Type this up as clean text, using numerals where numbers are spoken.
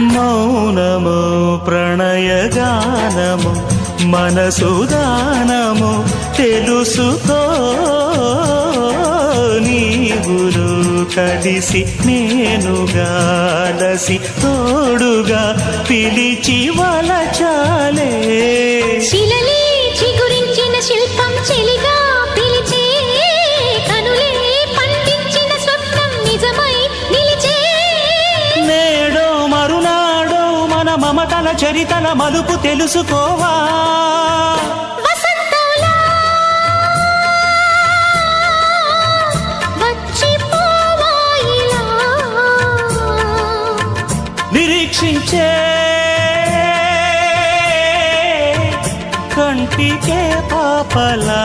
మౌనము ప్రణయగానము మనసుదానము తెలుసుకో నీవులు కలిసి నేనుగాలసి తోడుగా పిలిచి వలచాలే శిలలే చిగురించిన శిల్పం చెలిగా పిలిచే కనులే పండించిన స్వప్నం నిజమై నిలిచే నేడో మరునాడో మన మమతల చరితల మలుపు తెలుసుకోవా వసంతంలా వచ్చిపోవా ఇలా నిరీక్షించే కంటికే పాపలా